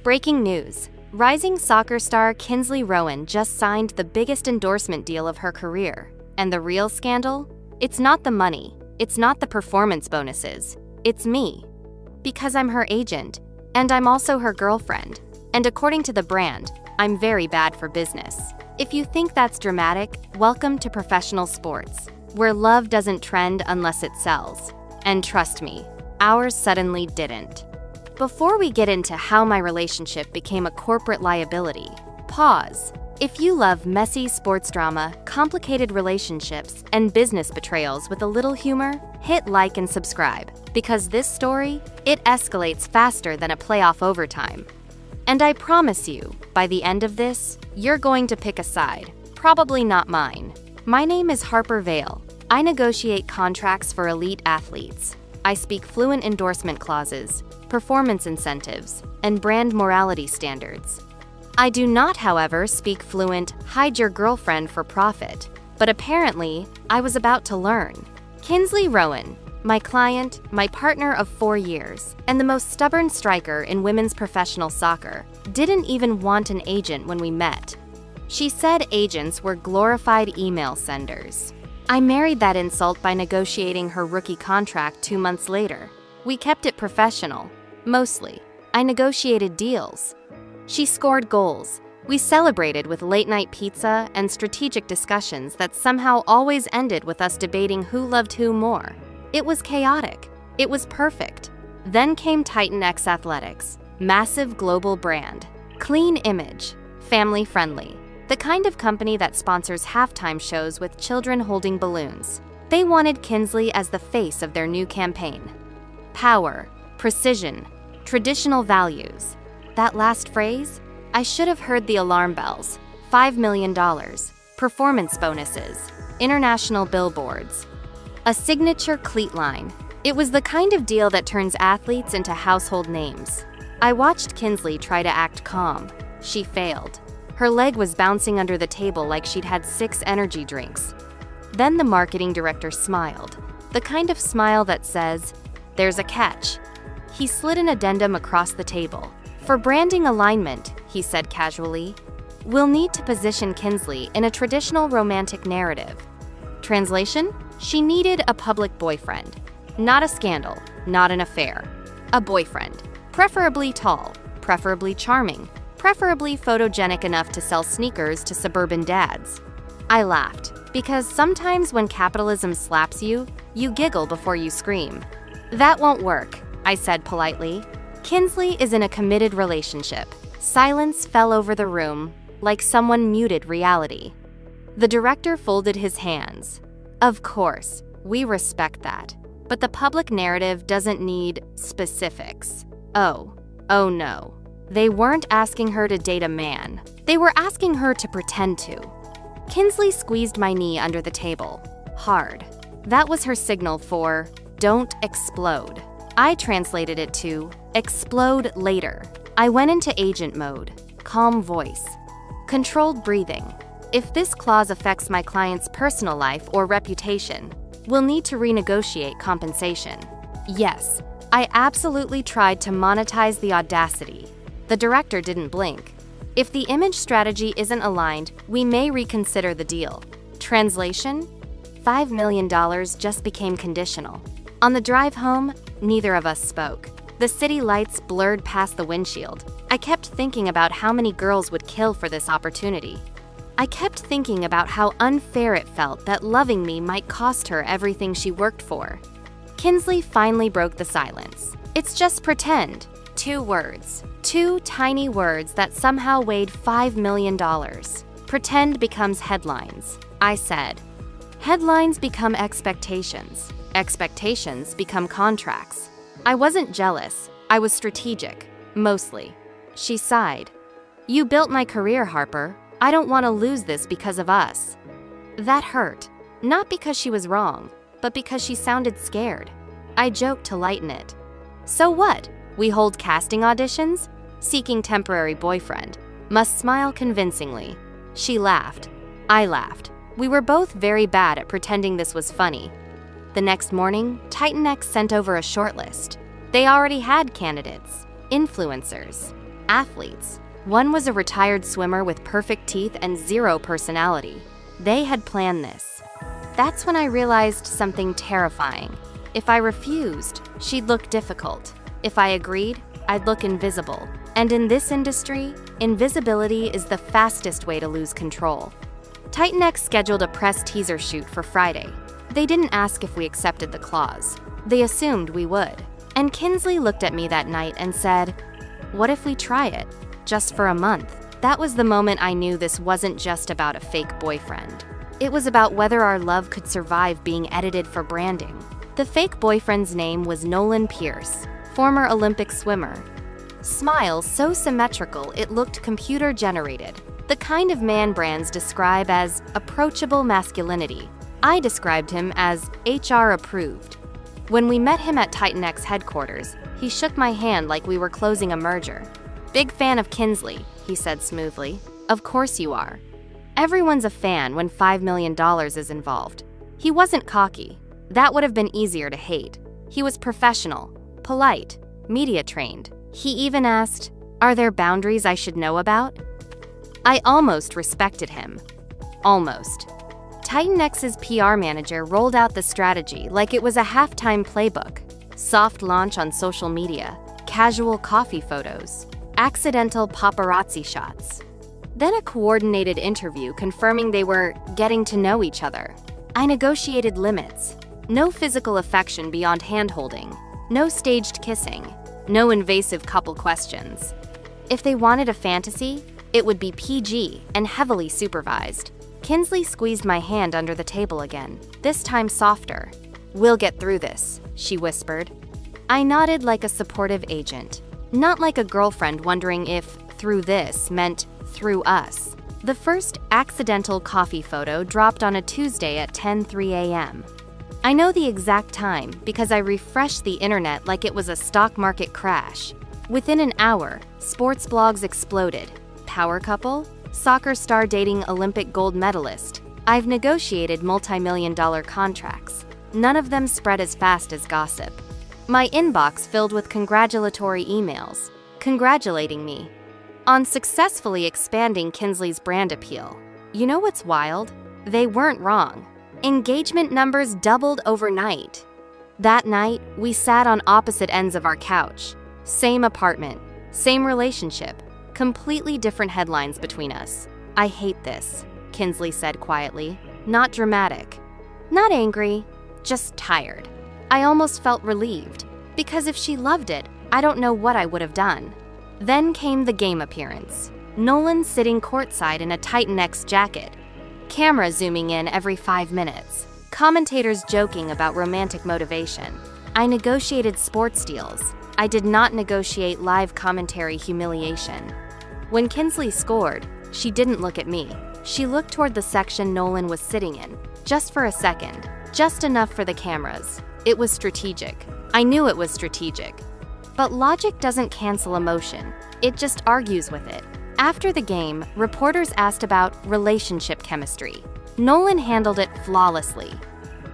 Breaking news. Rising soccer star Kinsley Rowan just signed the biggest endorsement deal of her career. And the real scandal? It's not the money. It's not the performance bonuses. It's me. Because I'm her agent. And I'm also her girlfriend. And according to the brand, I'm very bad for business. If you think that's dramatic, welcome to professional sports, where love doesn't trend unless it sells. And trust me, ours suddenly didn't. Before we get into how my relationship became a corporate liability, pause. If you love messy sports drama, complicated relationships, and business betrayals with a little humor, hit like and subscribe, because this story, it escalates faster than a playoff overtime. And I promise you, by the end of this, you're going to pick a side, probably not mine. My name is Harper Vale. I negotiate contracts for elite athletes. I speak fluent endorsement clauses, performance incentives, and brand morality standards. I do not, however, speak fluent hide your girlfriend for profit, but apparently, I was about to learn. Kinsley Rowan, my client, my partner of 4 years, and the most stubborn striker in women's professional soccer, didn't even want an agent when we met. She said agents were glorified email senders. I married that insult by negotiating her rookie contract 2 months later. We kept it professional, mostly. I negotiated deals. She scored goals. We celebrated with late-night pizza and strategic discussions that somehow always ended with us debating who loved who more. It was chaotic. It was perfect. Then came Titan X Athletics, massive global brand, clean image, family-friendly. The kind of company that sponsors halftime shows with children holding balloons. They wanted Kinsley as the face of their new campaign. Power, precision, traditional values. That last phrase? I should have heard the alarm bells. $5 million, performance bonuses, international billboards. A signature cleat line. It was the kind of deal that turns athletes into household names. I watched Kinsley try to act calm. She failed. Her leg was bouncing under the table like she'd had 6 energy drinks. Then the marketing director smiled, the kind of smile that says, "There's a catch." He slid an addendum across the table. "For branding alignment," he said casually, "we'll need to position Kinsley in a traditional romantic narrative." Translation? She needed a public boyfriend. Not a scandal, not an affair. A boyfriend. Preferably tall, preferably charming, preferably photogenic enough to sell sneakers to suburban dads. I laughed, because sometimes when capitalism slaps you, you giggle before you scream. "That won't work," I said politely. Kinsley is in a committed relationship. Silence fell over the room, like someone muted reality. The director folded his hands. Of course, we respect that. But the public narrative doesn't need specifics. Oh no. They weren't asking her to date a man. They were asking her to pretend to. Kinsley squeezed my knee under the table. Hard. That was her signal for, "Don't explode." I translated it to, "Explode later." I went into agent mode. Calm voice. Controlled breathing. If this clause affects my client's personal life or reputation, we'll need to renegotiate compensation. Yes, I absolutely tried to monetize the audacity. The director didn't blink. If the image strategy isn't aligned, we may reconsider the deal. Translation? $5 million just became conditional. On the drive home, neither of us spoke. The city lights blurred past the windshield. I kept thinking about how many girls would kill for this opportunity. I kept thinking about how unfair it felt that loving me might cost her everything she worked for. Kinsley finally broke the silence. "It's just pretend." 2 words. 2 tiny words that somehow weighed $5 million. Pretend becomes headlines, I said. Headlines become expectations. Expectations become contracts. I wasn't jealous. I was strategic. Mostly. She sighed. "You built my career, Harper. I don't want to lose this because of us." That hurt. Not because she was wrong, but because she sounded scared. I joked to lighten it. "So what? We hold casting auditions? Seeking temporary boyfriend. Must smile convincingly." She laughed. I laughed. We were both very bad at pretending this was funny. The next morning, Titan X sent over a shortlist. They already had candidates. Influencers. Athletes. One was a retired swimmer with perfect teeth and zero personality. They had planned this. That's when I realized something terrifying. If I refused, she'd look difficult. If I agreed, I'd look invisible. And in this industry, invisibility is the fastest way to lose control. Titan X scheduled a press teaser shoot for Friday. They didn't ask if we accepted the clause. They assumed we would. And Kinsley looked at me that night and said, "What if we try it? Just for a month?" That was the moment I knew this wasn't just about a fake boyfriend. It was about whether our love could survive being edited for branding. The fake boyfriend's name was Nolan Pierce, former Olympic swimmer. Smile so symmetrical it looked computer-generated. The kind of man brands describe as approachable masculinity. I described him as HR approved. When we met him at Titan X headquarters, he shook my hand like we were closing a merger. "Big fan of Kinsley," he said smoothly. "Of course you are. Everyone's a fan when $5 million is involved." He wasn't cocky. That would have been easier to hate. He was professional, polite, media trained. He even asked, "Are there boundaries I should know about?" I almost respected him. Almost. Titan X's PR manager rolled out the strategy like it was a halftime playbook. Soft launch on social media, casual coffee photos, accidental paparazzi shots. Then a coordinated interview confirming they were getting to know each other. I negotiated limits. No physical affection beyond hand-holding. No staged kissing. No invasive couple questions. If they wanted a fantasy, it would be PG and heavily supervised. Kinsley squeezed my hand under the table again, this time softer. "We'll get through this," she whispered. I nodded like a supportive agent, not like a girlfriend wondering if "through this" meant "through us." The first accidental coffee photo dropped on a Tuesday at 10:03 a.m. I know the exact time because I refreshed the internet like it was a stock market crash. Within an hour, sports blogs exploded. Power couple? Soccer star dating Olympic gold medalist. I've negotiated multi-million-dollar contracts. None of them spread as fast as gossip. My inbox filled with congratulatory emails, congratulating me on successfully expanding Kinsley's brand appeal. You know what's wild? They weren't wrong. Engagement numbers doubled overnight. That night, we sat on opposite ends of our couch. Same apartment, same relationship, completely different headlines between us. "I hate this," Kinsley said quietly. Not dramatic. Not angry, just tired. I almost felt relieved, because if she loved it, I don't know what I would have done. Then came the game appearance. Nolan sitting courtside in a Titan X jacket. Camera zooming in every 5 minutes. Commentators joking about romantic motivation. I negotiated sports deals. I did not negotiate live commentary humiliation. When Kinsley scored, she didn't look at me. She looked toward the section Nolan was sitting in, just for a second, just enough for the cameras. It was strategic. I knew it was strategic. But logic doesn't cancel emotion. It just argues with it. After the game, reporters asked about relationship chemistry. Nolan handled it flawlessly.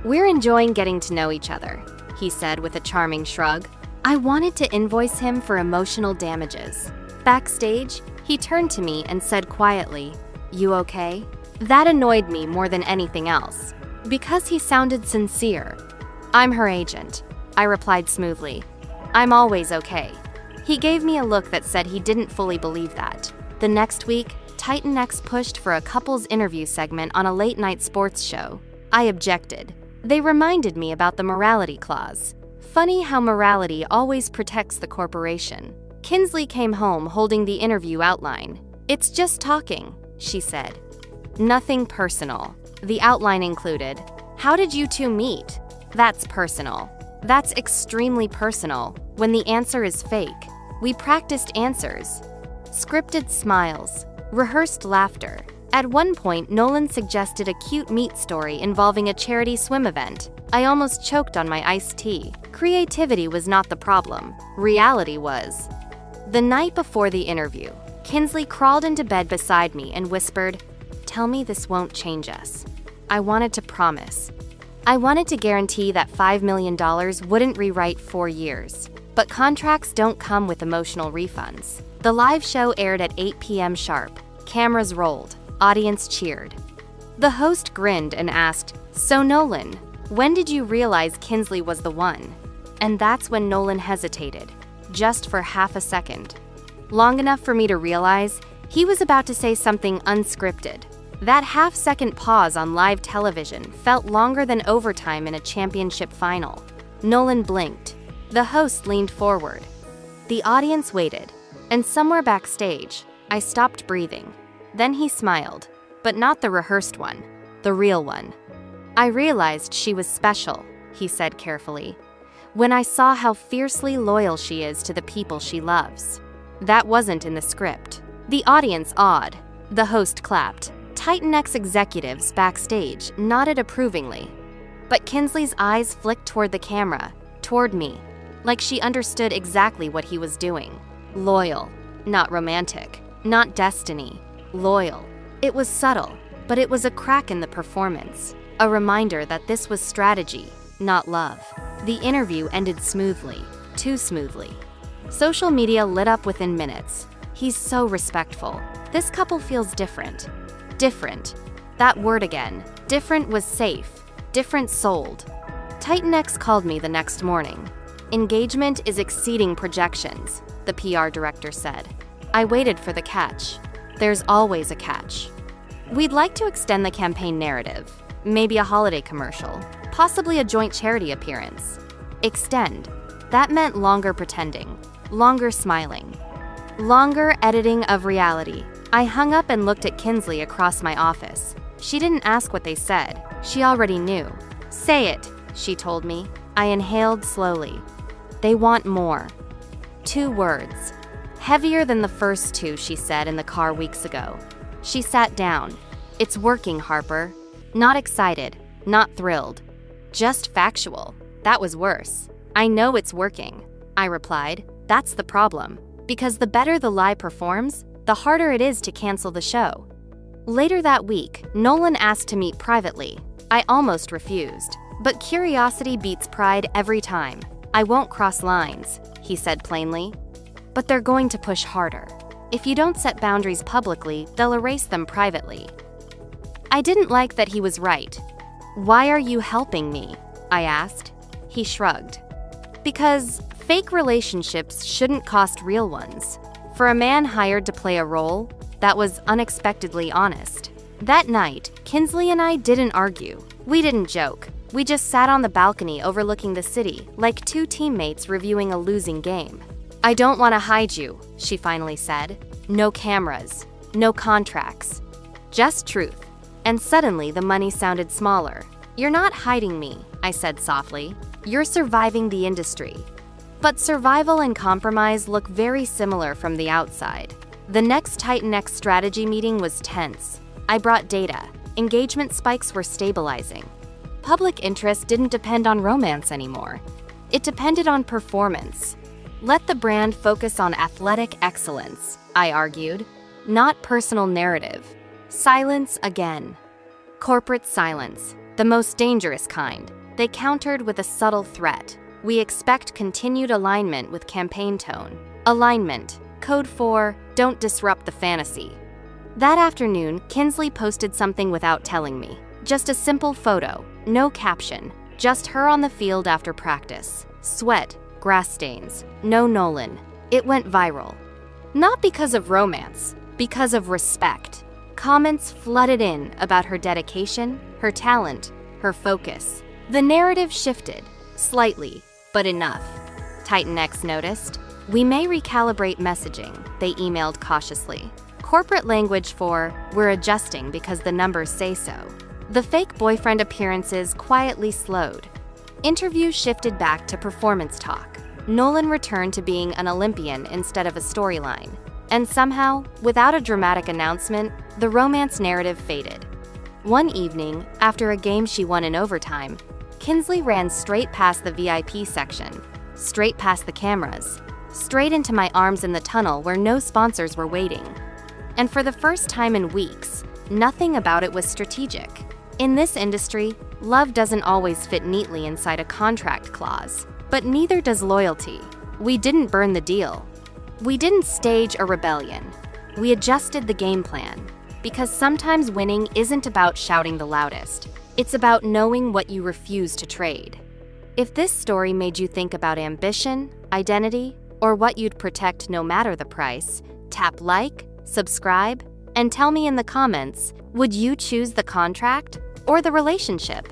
"We're enjoying getting to know each other," he said with a charming shrug. I wanted to invoice him for emotional damages. Backstage, he turned to me and said quietly, "You okay?" That annoyed me more than anything else, because he sounded sincere. "I'm her agent," I replied smoothly. "I'm always okay." He gave me a look that said he didn't fully believe that. The next week, Titan X pushed for a couples interview segment on a late-night sports show. I objected. They reminded me about the morality clause. Funny how morality always protects the corporation. Kinsley came home holding the interview outline. "It's just talking," she said. "Nothing personal." The outline included, "How did you two meet?" That's personal. That's extremely personal when the answer is fake. We practiced answers. Scripted smiles. Rehearsed laughter. At one point, Nolan suggested a cute meet story involving a charity swim event. I almost choked on my iced tea. Creativity was not the problem. Reality was. The night before the interview, Kinsley crawled into bed beside me and whispered, "Tell me this won't change us." I wanted to promise. I wanted to guarantee that $5 million wouldn't rewrite 4 years. But contracts don't come with emotional refunds. The live show aired at 8 p.m. sharp. Cameras rolled. Audience cheered. The host grinned and asked, "So Nolan, when did you realize Kinsley was the one?" And that's when Nolan hesitated, just for half a second. Long enough for me to realize he was about to say something unscripted. That half-second pause on live television felt longer than overtime in a championship final. Nolan blinked. The host leaned forward. The audience waited, and somewhere backstage, I stopped breathing. Then he smiled, but not the rehearsed one, the real one. "I realized she was special," he said carefully, "when I saw how fiercely loyal she is to the people she loves." That wasn't in the script. The audience awed. The host clapped. Titan X executives backstage nodded approvingly. But Kinsley's eyes flicked toward the camera, toward me, like she understood exactly what he was doing. Loyal, not romantic, not destiny, loyal. It was subtle, but it was a crack in the performance, a reminder that this was strategy, not love. The interview ended smoothly, too smoothly. Social media lit up within minutes. "He's so respectful. This couple feels different." Different. That word again. Different was safe. Different sold. Titan X called me the next morning. "Engagement is exceeding projections," the PR director said. I waited for the catch. There's always a catch. "We'd like to extend the campaign narrative. Maybe a holiday commercial. Possibly a joint charity appearance." Extend. That meant longer pretending. Longer smiling. Longer editing of reality. I hung up and looked at Kinsley across my office. She didn't ask what they said. She already knew. "Say it," she told me. I inhaled slowly. "They want more." 2 words. Heavier than the first 2 she said in the car weeks ago. She sat down. "It's working, Harper." Not excited, not thrilled. Just factual. That was worse. "I know it's working," I replied. "That's the problem. Because the better the lie performs, the harder it is to cancel the show." Later that week, Nolan asked to meet privately. I almost refused. But curiosity beats pride every time. "I won't cross lines," he said plainly. "But they're going to push harder. If you don't set boundaries publicly, they'll erase them privately." I didn't like that he was right. "Why are you helping me?" I asked. He shrugged. "Because fake relationships shouldn't cost real ones." For a man hired to play a role, that was unexpectedly honest. That night, Kinsley and I didn't argue. We didn't joke. We just sat on the balcony overlooking the city, like 2 teammates reviewing a losing game. "I don't want to hide you," she finally said. "No cameras. No contracts. Just truth." And suddenly the money sounded smaller. "You're not hiding me," I said softly. "You're surviving the industry." But survival and compromise look very similar from the outside. The next Titan X strategy meeting was tense. I brought data. Engagement spikes were stabilizing. Public interest didn't depend on romance anymore. It depended on performance. Let the brand focus on athletic excellence, I argued, not personal narrative. Silence again. Corporate silence, the most dangerous kind. They countered with a subtle threat. "We expect continued alignment with campaign tone." Alignment, code for "don't disrupt the fantasy." That afternoon, Kinsley posted something without telling me. Just a simple photo, no caption, just her on the field after practice. Sweat, grass stains, no Nolan. It went viral. Not because of romance, because of respect. Comments flooded in about her dedication, her talent, her focus. The narrative shifted, slightly, but enough. Titan X noticed. "We may recalibrate messaging," they emailed cautiously. Corporate language for, "we're adjusting because the numbers say so." The fake boyfriend appearances quietly slowed. Interviews shifted back to performance talk. Nolan returned to being an Olympian instead of a storyline. And somehow, without a dramatic announcement, the romance narrative faded. One evening, after a game she won in overtime, Kinsley ran straight past the VIP section, straight past the cameras, straight into my arms in the tunnel where no sponsors were waiting. And for the first time in weeks, nothing about it was strategic. In this industry, love doesn't always fit neatly inside a contract clause, but neither does loyalty. We didn't burn the deal. We didn't stage a rebellion. We adjusted the game plan. Because sometimes winning isn't about shouting the loudest. It's about knowing what you refuse to trade. If this story made you think about ambition, identity, or what you'd protect no matter the price, tap like, subscribe, and tell me in the comments, would you choose the contract or the relationship?